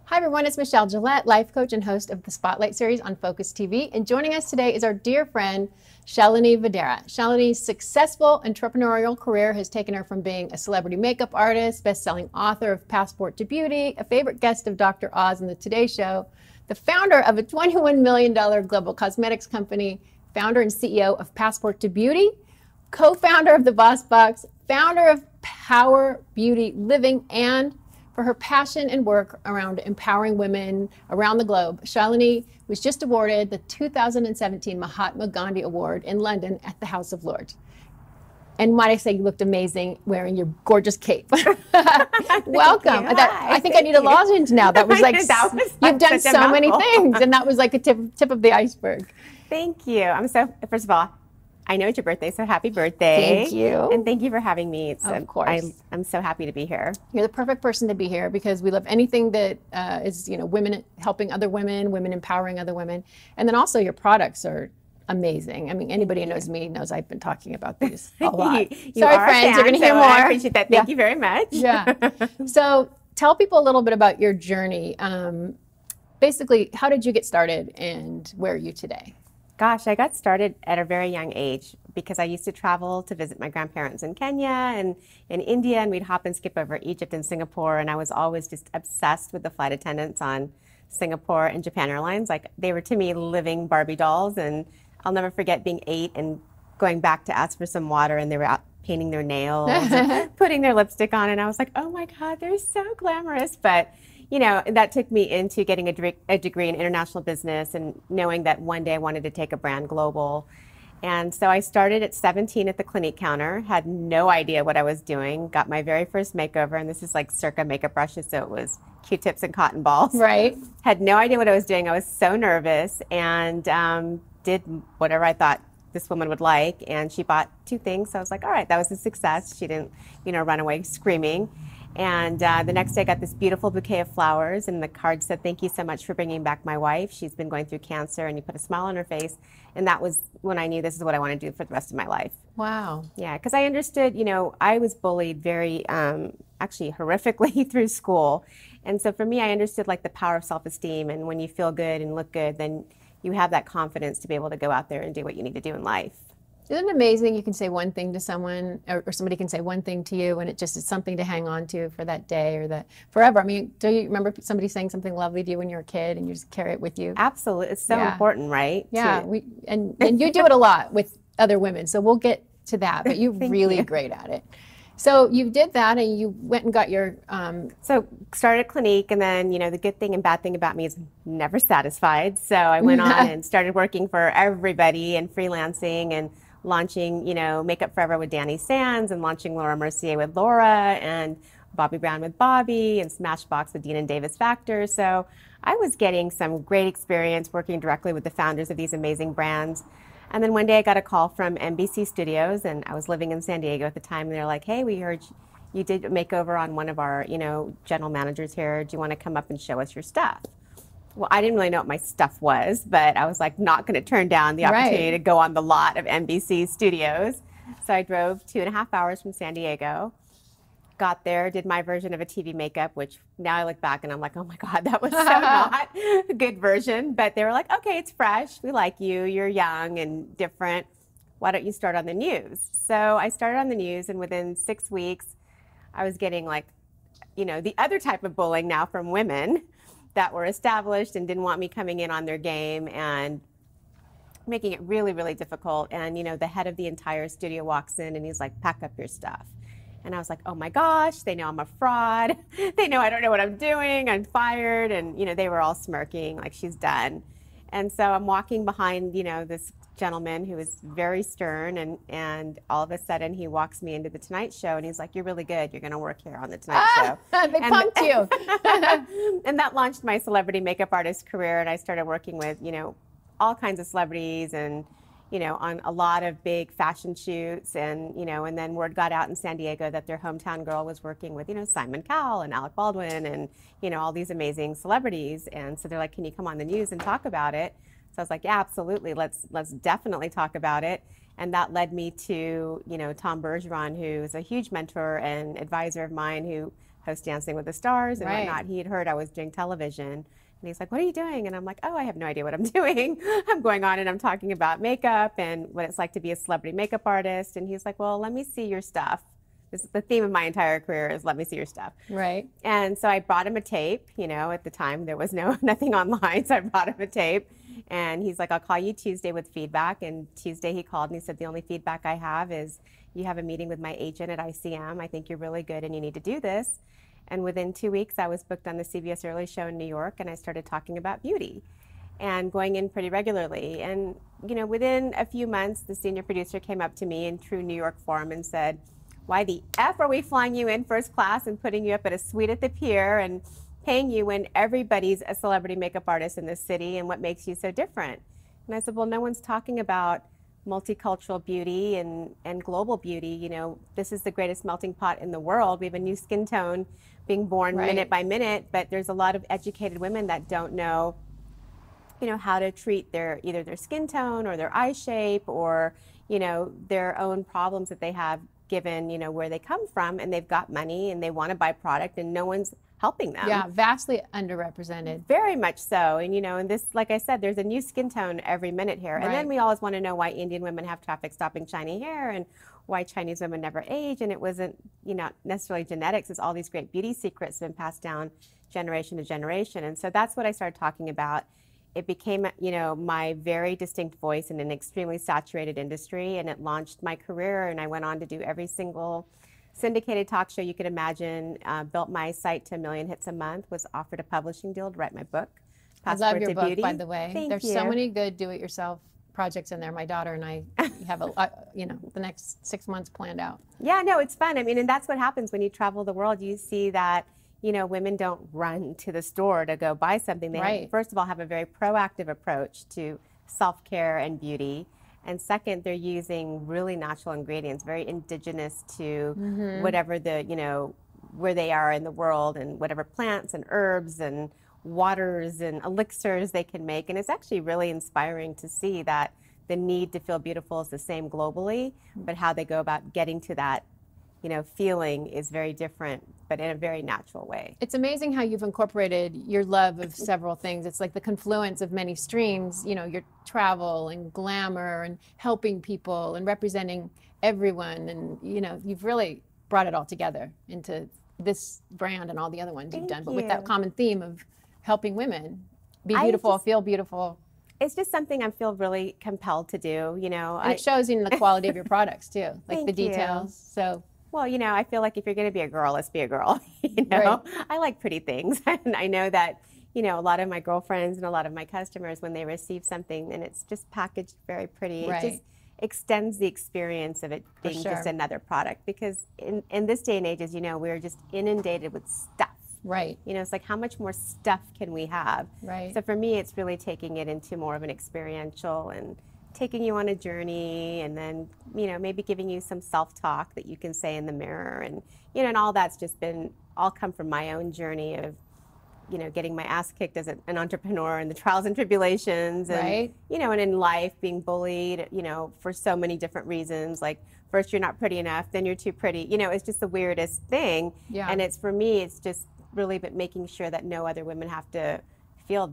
Hi everyone, it's Michelle Gillette, life coach and host of the Spotlight series on FocusTv. And joining us today is our dear friend, Shalini Vadhera. Shalini's successful entrepreneurial career has taken her from being a celebrity makeup artist, best-selling author of Passport to Beauty, a favorite guest of Dr. Oz and the Today Show, the founder of a $21 million global cosmetics company, founder and CEO of Passport to Beauty, co-founder of the Boss Box, founder of Power Beauty Living, and for her passion and work around empowering women around the globe, Shalini was just awarded the 2017 Mahatma Gandhi Award in London at the House of Lords. And might I say, you looked amazing wearing your gorgeous cape. Welcome. I think I need a lozenge now. That was like, you've done so many things, and that was like a tip of the iceberg. Thank you. First of all, I know it's your birthday, so happy birthday. Thank you. And thank you for having me. Of course. I'm so happy to be here. You're the perfect person to be here because we love anything that is, women helping other women, women empowering other women. And then also your products are amazing. I mean, anybody who knows me knows I've been talking about these a lot. Sorry, friends, you're going to hear more. I appreciate that. Thank you very much. Yeah. So tell people a little bit about your journey. Basically, how did you get started and where are you today? Gosh, I got started at a very young age because I used to travel to visit my grandparents in Kenya and in India, and we'd hop and skip over Egypt and Singapore, and I was always just obsessed with the flight attendants on Singapore and Japan Airlines. Like, they were to me living Barbie dolls, and I'll never forget being 8 and going back to ask for some water, and they were out painting their nails and putting their lipstick on, and I was like, oh my God, they're so glamorous. But that took me into getting a degree in international business and knowing that one day I wanted to take a brand global. And so I started at 17 at the Clinique counter, had no idea what I was doing, got my very first makeover, and this is like circa makeup brushes, so it was Q-tips and cotton balls. Right. Had no idea what I was doing. I was so nervous and did whatever I thought this woman would like, and she bought 2 things, so I was like, all right, that was a success. She didn't, run away screaming. And the next day I got this beautiful bouquet of flowers, and the card said, thank you so much for bringing back my wife. She's been going through cancer, and you put a smile on her face. And that was when I knew this is what I want to do for the rest of my life. Wow. Yeah, because I understood, I was bullied very, actually horrifically through school. And so for me, I understood like the power of self-esteem. And when you feel good and look good, then you have that confidence to be able to go out there and do what you need to do in life. Isn't it amazing you can say one thing to someone or somebody can say one thing to you and it just is something to hang on to for that day or that forever? I mean, do you remember somebody saying something lovely to you when you were a kid and you just carry it with you? Absolutely. It's so important, right? Yeah. And you do it a lot with other women, so we'll get to that, but you're really great at it. So you did that and you went and got your... So started at Clinique, and then, the good thing and bad thing about me is never satisfied. So I went on and started working for everybody and freelancing and launching, Makeup Forever with Danny Sands and launching Laura Mercier with Laura and Bobbi Brown with Bobbi and Smashbox with Dean and Davis Factor. So I was getting some great experience working directly with the founders of these amazing brands. And then one day I got a call from NBC Studios, and I was living in San Diego at the time, and they're like, hey, we heard you did a makeover on one of our, general managers here. Do you want to come up and show us your stuff? Well, I didn't really know what my stuff was, but I was like not going to turn down the opportunity to go on the lot of NBC Studios. So I drove 2.5 hours from San Diego, got there, did my version of a TV makeup, which now I look back and I'm like, oh my God, that was so not a good version. But they were like, okay, it's fresh. We like you. You're young and different. Why don't you start on the news? So I started on the news, and within 6 weeks, I was getting like, the other type of bullying now from women that were established and didn't want me coming in on their game and making it really, really difficult. And, the head of the entire studio walks in and he's like, pack up your stuff. And I was like, oh my gosh, they know I'm a fraud. They know I don't know what I'm doing. I'm fired. And, they were all smirking like, she's done. And so I'm walking behind, this gentleman who is very stern, and all of a sudden he walks me into the Tonight Show, and he's like, you're really good. You're going to work here on the Tonight Show. They punked you. And that launched my celebrity makeup artist career, and I started working with, all kinds of celebrities and, on a lot of big fashion shoots, and, and then word got out in San Diego that their hometown girl was working with, Simon Cowell and Alec Baldwin and, all these amazing celebrities. And so they're like, can you come on the news and talk about it? So I was like, yeah, absolutely. Let's definitely talk about it. And that led me to, Tom Bergeron, who's a huge mentor and advisor of mine, who host Dancing with the Stars and Right. whatnot. He had heard I was doing television. And he's like, what are you doing? And I'm like, oh, I have no idea what I'm doing. I'm going on and I'm talking about makeup and what it's like to be a celebrity makeup artist. And he's like, well, let me see your stuff. This is the theme of my entire career, is let me see your stuff. Right. And so I brought him a tape. You know, at the time there was nothing online, so I brought him a tape. And he's like, I'll call you Tuesday with feedback. And Tuesday he called and he said, the only feedback I have is you have a meeting with my agent at ICM. I think you're really good and you need to do this. And within 2 weeks, I was booked on the CBS Early Show in New York, and I started talking about beauty and going in pretty regularly. And, you know, within a few months, the senior producer came up to me in true New York form and said, why the F are we flying you in first class and putting you up at a suite at the pier and paying you when everybody's a celebrity makeup artist in this city, and what makes you so different? And I said, well, no one's talking about multicultural beauty and global beauty. You know, this is the greatest melting pot in the world. We have a new skin tone being born Right. minute by minute, but there's a lot of educated women that don't know, you know, how to treat either their skin tone or their eye shape or, you know, their own problems that they have given, you know, where they come from, and they've got money and they want to buy product and no one's helping them. Yeah, vastly underrepresented. Very much so. And, you know, and this, like I said, there's a new skin tone every minute here. And then Right. we always want to know why Indian women have traffic stopping shiny hair and why Chinese women never age. And it wasn't, you know, necessarily genetics. It's all these great beauty secrets been passed down generation to generation. And so that's what I started talking about. It became, you know, my very distinct voice in an extremely saturated industry, and it launched my career. And I went on to do every single syndicated talk show you could imagine, built my site to 1 million hits a month, was offered a publishing deal to write my book, I love Passport your to book, Beauty. by the way. Thank There's you. so many good do-it-yourself projects in there. My daughter and I have you know, the next 6 months planned out. Yeah, no, it's fun. I mean, and that's what happens when you travel the world. You see that, you know, women don't run to the store to go buy something. They Right. have, first of all, have a very proactive approach to self-care and beauty. And second, they're using really natural ingredients, very indigenous to whatever the, you know, where they are in the world, and whatever plants and herbs and waters and elixirs they can make. And it's actually really inspiring to see that the need to feel beautiful is the same globally, but how they go about getting to that, you know, feeling is very different, but in a very natural way. It's amazing how you've incorporated your love of several things. It's like the confluence of many streams, you know, your travel and glamour and helping people and representing everyone. And, you know, you've really brought it all together into this brand and all the other ones you've Thank done, but with that you. common theme of helping women be I beautiful, just- feel beautiful. It's just something I feel really compelled to do, you know. And it shows in the quality of your products too, like the Thank you. details. So Well, you know, I feel like if you're going to be a girl, let's be a girl. You know, I like pretty things. And I know that, you know, a lot of my girlfriends and a lot of my customers, when they receive something and it's just packaged very pretty, Right. it just extends the experience of it being sure. just another product. Because in this day and age, as you know, we're just inundated with stuff. right, You know, it's like, how much more stuff can we have? right. So for me, it's really taking it into more of an experiential and taking you on a journey, and then, you know, maybe giving you some self-talk that you can say in the mirror. And, you know, and all that's just been all come from my own journey of, you know, getting my ass kicked as an entrepreneur and the trials and tribulations and, Right. you know, and in life being bullied, you know, for so many different reasons. Like, first you're not pretty enough, then you're too pretty. You know, it's just the weirdest thing. Yeah. And it's, for me, it's just really but making sure that no other women have to feel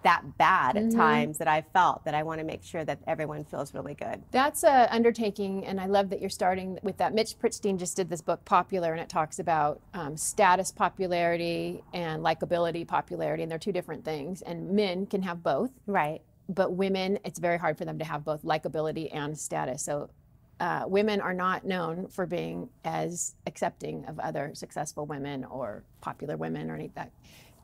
that bad at times that I felt, that I want to make sure that everyone feels really good. That's a undertaking, and I love that you're starting with that. Mitch Pritzstein just did this book, Popular, and it talks about status popularity and likability popularity, and they're two different things. And men can have both, Right. but women, it's very hard for them to have both likability and status. So women are not known for being as accepting of other successful women or popular women or any that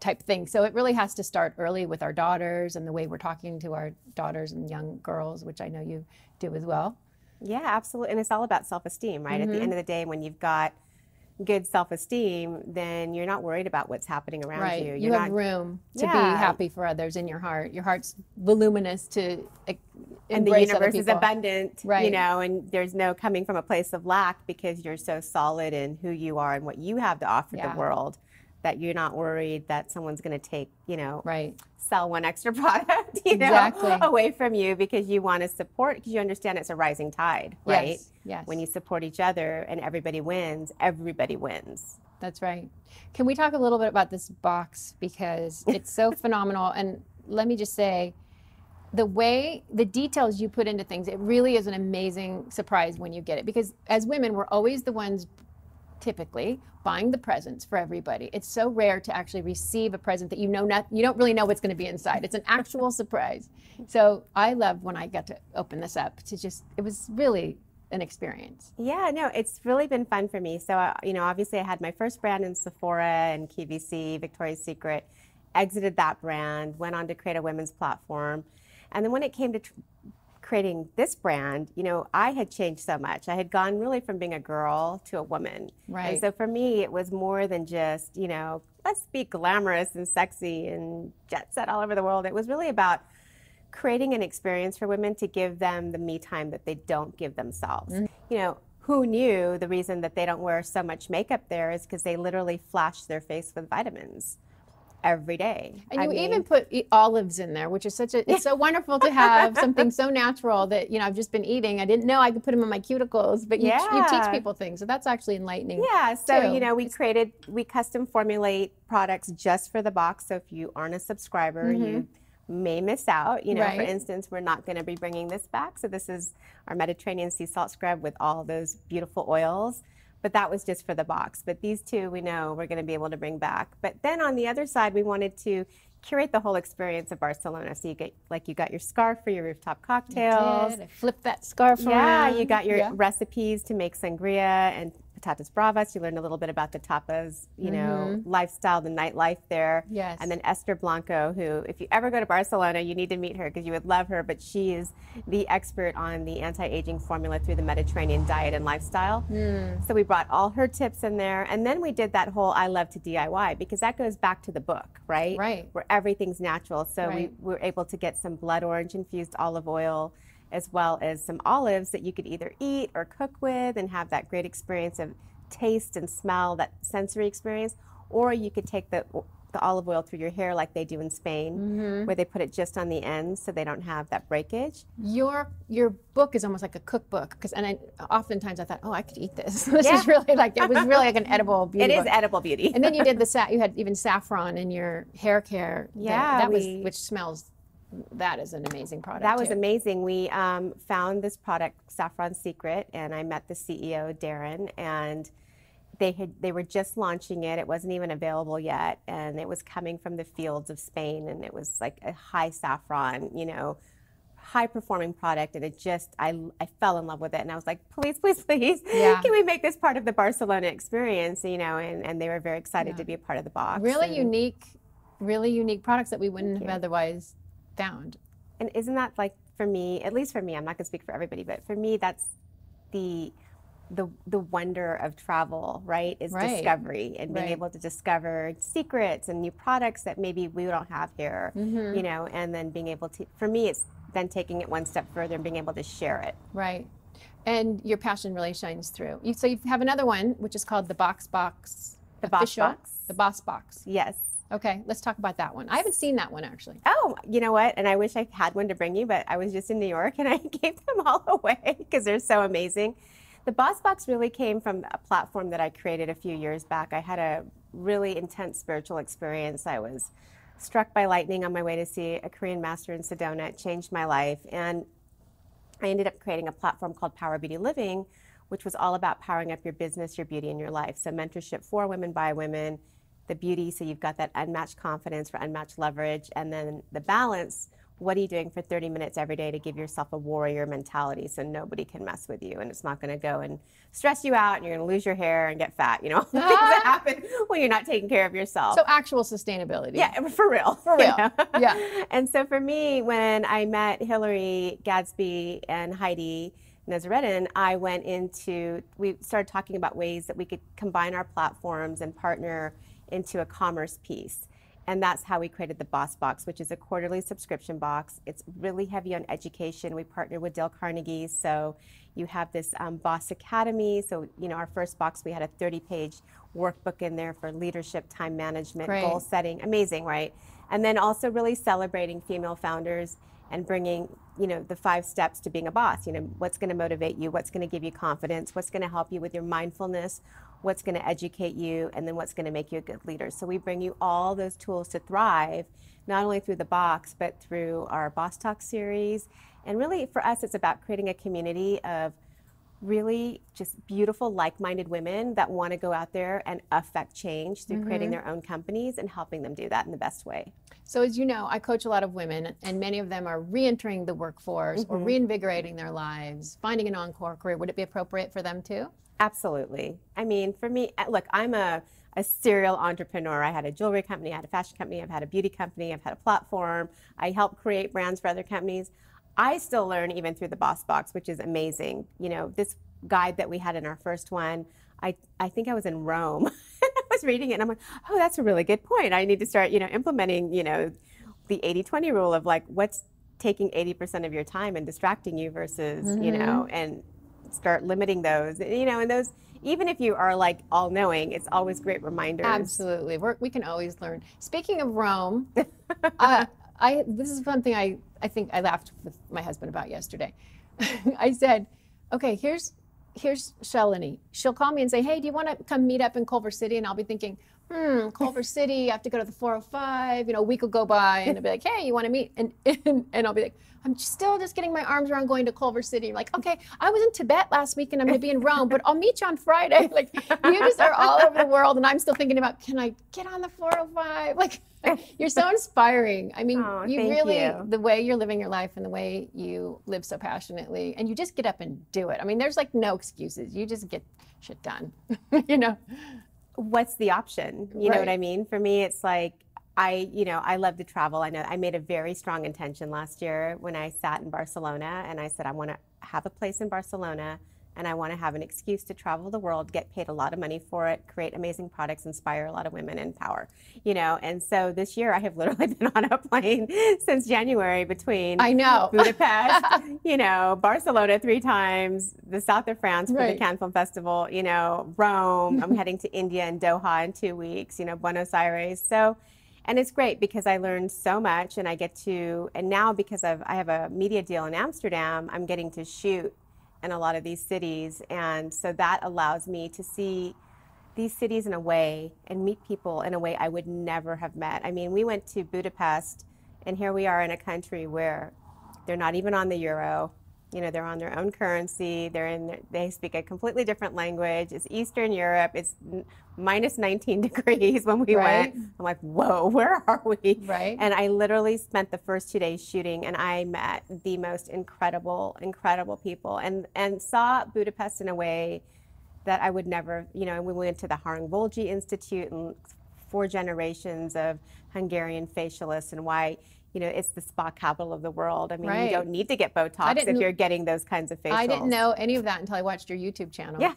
type thing. So it really has to start early with our daughters and the way we're talking to our daughters and young girls, which I know you do as well. Yeah, absolutely. And it's all about self-esteem, right? At the end of the day, when you've got good self-esteem, then you're not worried about what's happening around Right. you. You You're have not, room to be Yeah. happy for others in your heart. Your heart's voluminous to and the embrace other universe is people. abundant, you Right. know, and there's no coming from a place of lack because you're so solid in who you are and what you have to offer Yeah. the world, that you're not worried that someone's going to take, you know, Right. sell one extra product, you Exactly. know, away from you, because you want to support, because you understand it's a rising tide, right? Yes. Yes. When you support each other and everybody wins, everybody wins. That's right. Can we talk a little bit about this box, because it's so phenomenal? And let me just say, the details you put into things, it really is an amazing surprise when you get it. Because as women, we're always the ones typically buying the presents for everybody. It's so rare to actually receive a present that you don't really know what's going to be inside. It's an actual surprise. So I love when I got to open this up. It was really an experience. Yeah, no, it's really been fun for me. So, obviously I had my first brand in Sephora and QVC, Victoria's Secret, exited that brand, went on to create a women's platform. And then when it came to creating this brand, I had changed so much. I had gone really from being a girl to a woman. Right. And so for me, it was more than just, let's be glamorous and sexy and jet set all over the world. It was really about creating an experience for women to give them the me time that they don't give themselves. Mm-hmm. Who knew the reason that they don't wear so much makeup there is because they literally flash their face with vitamins every day. And you even put olives in there, which is it's so wonderful to have something so natural that, I've just been eating. I didn't know I could put them on my cuticles, but you teach people things. So that's actually enlightening. Yeah. So, we custom formulate products just for the box. So if you aren't a subscriber, you may miss out. For instance, we're not going to be bringing this back. So this is our Mediterranean sea salt scrub with all those beautiful oils. But that was just for the box. But these two, we know we're going to be able to bring back. But then on the other side, we wanted to curate the whole experience of Barcelona. So you got your scarf for your rooftop cocktails. I flipped that scarf around. Yeah, you got your recipes to make sangria and patatas bravas. You learned a little bit about the tapas, lifestyle, the nightlife there. Yes. And then Esther Blanco, who, if you ever go to Barcelona, you need to meet her because you would love her. But she is the expert on the anti-aging formula through the Mediterranean diet and lifestyle. So we brought all her tips in there. And then we did that whole I love to DIY, because that goes back to the book, right? Right. Where everything's natural. So we were able to get some blood orange infused olive oil, as well as some olives that you could either eat or cook with and have that great experience of taste and smell, that sensory experience. Or you could take the olive oil through your hair like they do in Spain, where they put it just on the ends so they don't have that breakage. Your book is almost like a cookbook, oftentimes I thought, I could eat this. This is really it was really like an edible beauty book. It is edible beauty. And then you did you had even saffron in your hair care. Yeah, which smells. That is an amazing product. That was amazing. We found this product, Saffron Secret, and I met the CEO, Darren, and they were just launching it. It wasn't even available yet, and it was coming from the fields of Spain, and it was like a high saffron, high performing product, and I fell in love with it, and I was like, please, can we make this part of the Barcelona experience, and they were very excited to be a part of the box. Really unique products that we wouldn't have otherwise found. And isn't that, like, for me, at least for me, I'm not going to speak for everybody, but for me, that's the wonder of travel, right? Is discovery and being able to discover secrets and new products that maybe we don't have here, and then being able to, for me, it's then taking it one step further and being able to share it. Right. And your passion really shines through. So you have another one, which is called the Box Box. The Boss Box? The Boss Box. Yes. Okay, let's talk about that one. I haven't seen that one, actually. Oh, you know what? And I wish I had one to bring you, but I was just in New York and I gave them all away because they're so amazing. The Boss Box really came from a platform that I created a few years back. I had a really intense spiritual experience. I was struck by lightning on my way to see a Korean master in Sedona. It changed my life. And I ended up creating a platform called Power Beauty Living, which was all about powering up your business, your beauty, and your life. So mentorship for women, by women, the beauty, so you've got that unmatched confidence for unmatched leverage, and then the balance. What are you doing for 30 minutes every day to give yourself a warrior mentality so nobody can mess with you and it's not going to go and stress you out and you're going to lose your hair and get fat, all the things that happen when you're not taking care of yourself. So actual sustainability. Yeah, for real. For real. Yeah. And so for me, when I met Hillary Gadsby and Heidi Nazareddin, we started talking about ways that we could combine our platforms and partner into a commerce piece. And that's how we created the Boss Box, which is a quarterly subscription box. It's really heavy on education. We partnered with Dale Carnegie. So you have this Boss Academy. So, our first box, we had a 30-page workbook in there for leadership, time management, goal setting. Amazing, right? And then also really celebrating female founders and bringing, you know, the 5 steps to being a boss. You know, what's going to motivate you, what's going to give you confidence, what's going to help you with your mindfulness, what's going to educate you, and then what's going to make you a good leader. So we bring you all those tools to thrive, not only through the box, but through our Boss Talk series. And really, for us, it's about creating a community of really just beautiful, like-minded women that want to go out there and affect change through creating their own companies and helping them do that in the best way. So as you know, I coach a lot of women, and many of them are re-entering the workforce or reinvigorating their lives, finding an encore career. Would it be appropriate for them too? Absolutely. I mean, for me, look, I'm a serial entrepreneur. I had a jewelry company, I had a fashion company, I've had a beauty company, I've had a platform. I help create brands for other companies. I still learn even through the Boss Box, which is amazing. You know, this guide that we had in our first one, I think I was in Rome. I was reading it and I'm like, oh, that's a really good point. I need to start, you know, implementing, you know, the 80-20 rule of like what's taking 80% of your time and distracting you versus, you know, and start limiting those, you know, and those, even if you are like all knowing, it's always great reminders. Absolutely. We can always learn. Speaking of Rome, this is something I think I laughed with my husband about yesterday. I said, okay, here's Shalini. She'll call me and say, hey, do you want to come meet up in Culver City? And I'll be thinking, Culver City, I have to go to the 405. You know, a week will go by and I'll be like, hey, you want to meet? And I'll be like, I'm still just getting my arms around going to Culver City. Like, okay, I was in Tibet last week and I'm going to be in Rome, but I'll meet you on Friday. Like, you just are all over the world. And I'm still thinking about, can I get on the 405? Like, you're so inspiring. I mean, the way you're living your life and the way you live so passionately, and you just get up and do it. I mean, there's like no excuses. You just get shit done, you know? What's the option? You know what I mean? For me, it's like, I love to travel. I know I made a very strong intention last year when I sat in Barcelona and I said, I want to have a place in Barcelona and I want to have an excuse to travel the world, get paid a lot of money for it, create amazing products, inspire a lot of women, and empower, you know. And so this year I have literally been on a plane since January between Budapest, you know, Barcelona 3 times, the south of France for the Cannes Film Festival, you know, Rome. I'm heading to India and Doha in 2 weeks, you know, Buenos Aires. So, and it's great because I learned so much and I get to, and now because I have a media deal in Amsterdam, I'm getting to shoot in a lot of these cities, and so that allows me to see these cities in a way and meet people in a way I would never have met. I mean, we went to Budapest and here we are in a country where they're not even on the euro. You know, they're on their own currency. They speak a completely different language. It's Eastern Europe. It's minus 19 degrees when we went. I'm like, whoa, where are we? And I literally spent the first 2 days shooting, and I met the most incredible, incredible people, and saw Budapest in a way that I would never, you know, and we went to the Harang-Volgy Institute and 4 generations of Hungarian facialists and why, you know, it's the spa capital of the world. I mean, you don't need to get Botox if you're getting those kinds of facials. I didn't know any of that until I watched your YouTube channel.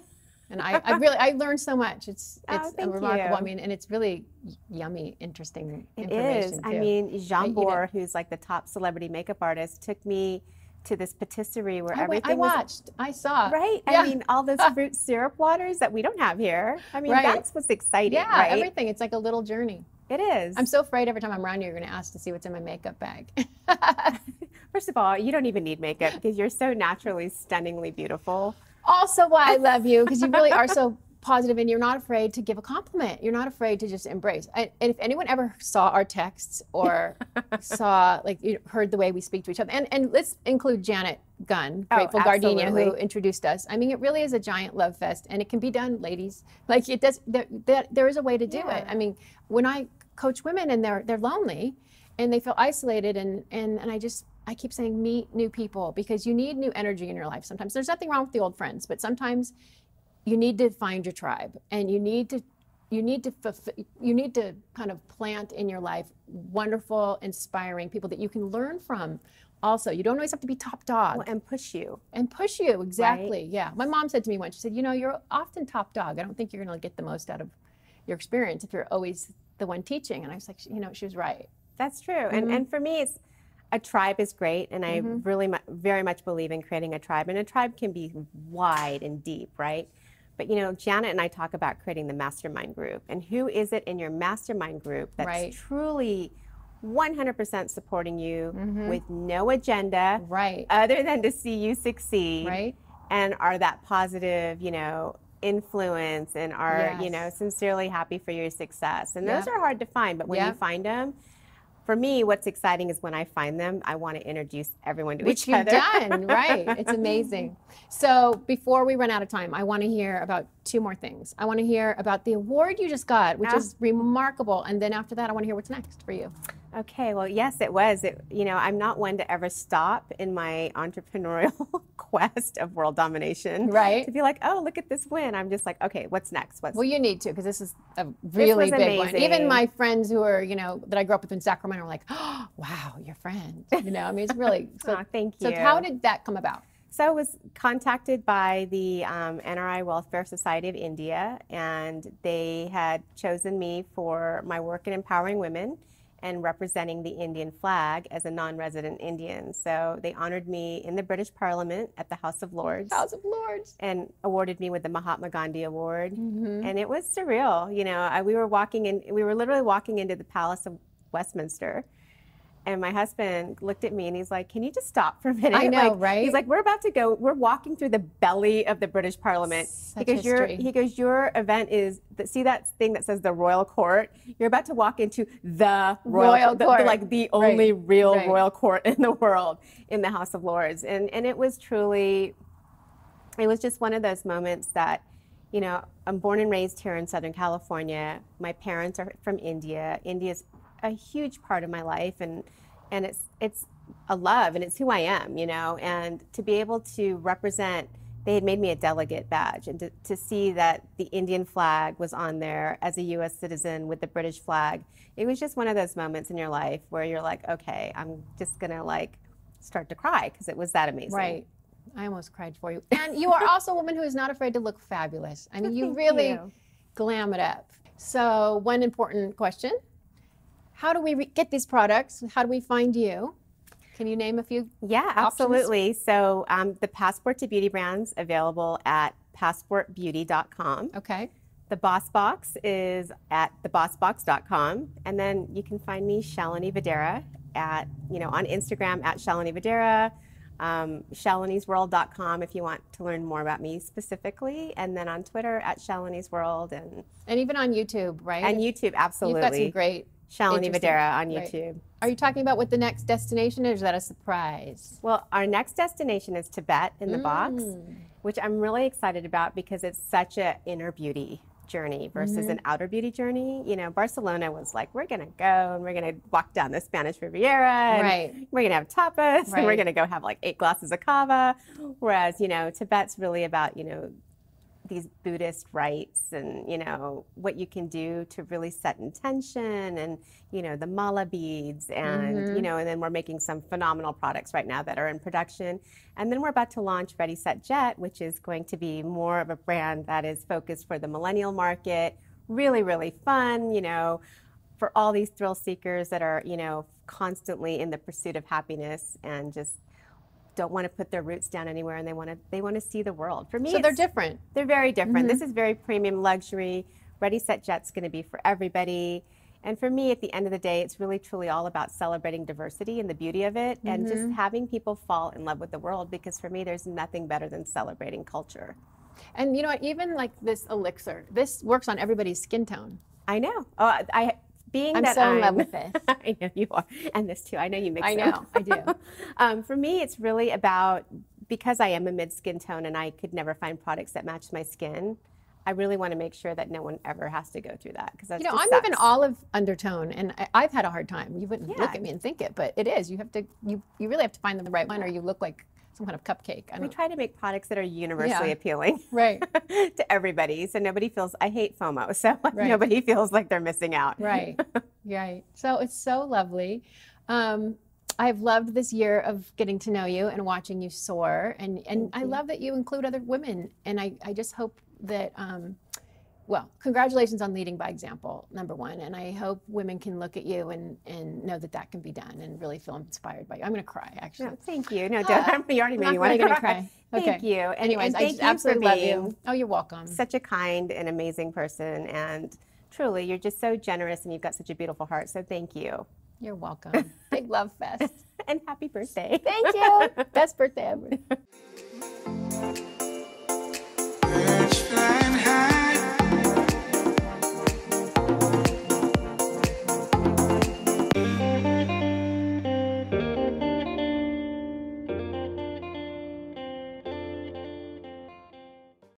And I learned so much. It's remarkable. I mean, and it's really yummy, interesting information. It is. I mean, Jean Bohr, who's like the top celebrity makeup artist, took me to this patisserie where everything I saw. I mean, all those fruit syrup waters that we don't have here. I mean, that's what's exciting, everything. It's like a little journey. It is. I'm so afraid every time I'm around you, you're going to ask to see what's in my makeup bag. First of all, you don't even need makeup because you're so naturally, stunningly beautiful. Also why I love you, because you really are so positive and you're not afraid to give a compliment. You're not afraid to just embrace. And if anyone ever saw our texts or saw, like, you heard the way we speak to each other, and let's include Janet Gunn, Grateful Gardenia, who introduced us. I mean, it really is a giant love fest, and it can be done, ladies. Like, it does. There is a way to do it. I mean, when I coach women and they're lonely and they feel isolated, and I keep saying, meet new people, because you need new energy in your life. Sometimes there's nothing wrong with the old friends, but sometimes you need to find your tribe, and you need to kind of plant in your life wonderful, inspiring people that you can learn from. Also, you don't always have to be top dog. Well, and push you. Exactly. Yeah. My mom said to me once, she said, you know, you're often top dog. I don't think you're going to get the most out of your experience if you're always the one teaching. And I was like, you know, she was right. That's true. And for me, it's, a tribe is great, and I really very much believe in creating a tribe. And a tribe can be wide and deep, right? But, you know, Janet and I talk about creating the mastermind group. And who is it in your mastermind group that's truly 100% supporting you with no agenda, other than to see you succeed, and are that positive, you know, influence, and are, you know, sincerely happy for your success. And those are hard to find, but when you find them, for me, what's exciting is when I find them, I want to introduce everyone to each other. Which you've done, right? It's amazing. So before we run out of time, I want to hear about two more things. I want to hear about the award you just got, which is remarkable. And then after that, I want to hear what's next for you. Okay, well, yes, it was. You know, I'm not one to ever stop in my entrepreneurial quest of world domination. Right. To be like, oh, look at this win. I'm just like, okay, what's next? Well, you need to, because this is a really big one. Even my friends who are, you know, that I grew up with in Sacramento are like, oh, wow, your friend. You know, I mean, it's really, so, thank you. So how did that come about? So I was contacted by the NRI Welfare Society of India, and they had chosen me for my work in empowering women and representing the Indian flag as a non-resident Indian. So they honored me in the British Parliament at the House of Lords. House of Lords. And awarded me with the Mahatma Gandhi Award. And it was surreal. You know, we were literally walking into the Palace of Westminster. And my husband looked at me and he's like, can you just stop for a minute? I know, right? He's like, we're walking through the belly of the British Parliament. Such he goes, your event is, see that thing that says the Royal Court? You're about to walk into the Royal Court. Like the only real Royal Court in the world, in the House of Lords. And it was truly, it was just one of those moments that, you know, I'm born and raised here in Southern California. My parents are from India. India's a huge part of my life, and it's a love, and it's who I am, you know. And to be able to represent, they had made me a delegate badge, and to see that the Indian flag was on there as a U.S. citizen with the British flag, it was just one of those moments in your life where you're like, okay, I'm just gonna like start to cry because it was that amazing. Right. I almost cried for you. And you are also a woman who is not afraid to look fabulous. I mean, you really glam it up. So one important question. How do we get these products? How do we find you? Can you name a few? Yeah, absolutely. So the Passport to Beauty brand's available at passportbeauty.com. Okay. The Boss Box is at thebossbox.com. And then you can find me, Shalini Vadhera, at, you know, on Instagram at Shalini Vadhera, shalinisworld.com if you want to learn more about me specifically, and then on Twitter at Shalinisworld, and even on YouTube, right? And YouTube, absolutely. You've got some great Shalini Vadhera on YouTube. Right. Are you talking about what the next destination is, or is that a surprise? Well, our next destination is Tibet in the box, which I'm really excited about because it's such an inner beauty journey versus an outer beauty journey. You know, Barcelona was like, we're going to go and we're going to walk down the Spanish Riviera, and we're going to have tapas, and we're going to go have like 8 glasses of cava. Whereas, you know, Tibet's really about, you know, these Buddhist rites, and, you know, what you can do to really set intention, and, you know, the mala beads, and, you know, and then we're making some phenomenal products right now that are in production. And then we're about to launch Ready, Set, Jet, which is going to be more of a brand that is focused for the millennial market. Really, really fun, you know, for all these thrill seekers that are, you know, constantly in the pursuit of happiness and just don't want to put their roots down anywhere, and they want to see the world. For me, so they're different. They're very different. This is very premium luxury. Ready, Set, Jet's going to be for everybody. And for me, at the end of the day, it's really truly all about celebrating diversity and the beauty of it, and just having people fall in love with the world, because for me, there's nothing better than celebrating culture. And you know what, even like this elixir, this works on everybody's skin tone. I know. Oh, I'm so in love with this. I know you are. And this too. I know you mix them. I know, I do. For me, it's really about, because I am a mid-skin tone and I could never find products that match my skin, I really want to make sure that no one ever has to go through that. Because that's, you know, I'm even olive undertone, and I've had a hard time. You wouldn't look at me and think it, but it is. You have to, you really have to find the right one, or you look like some kind of cupcake. We try to make products that are universally appealing to everybody, so nobody feels, I hate FOMO, so nobody feels like they're missing out. Right. So it's so lovely. I've loved this year of getting to know you and watching you soar, and I love that you include other women, and I just hope that, well, congratulations on leading by example, number one, and I hope women can look at you and know that that can be done and really feel inspired by you. I'm going to cry, actually. No, thank you. No, don't. You already made me want to cry. Okay. Thank you. Anyways, and I just absolutely love you. Oh, you're welcome. Such a kind and amazing person, and truly, you're just so generous, and you've got such a beautiful heart, so thank you. You're welcome. Big love fest. And happy birthday. Thank you. Best birthday ever.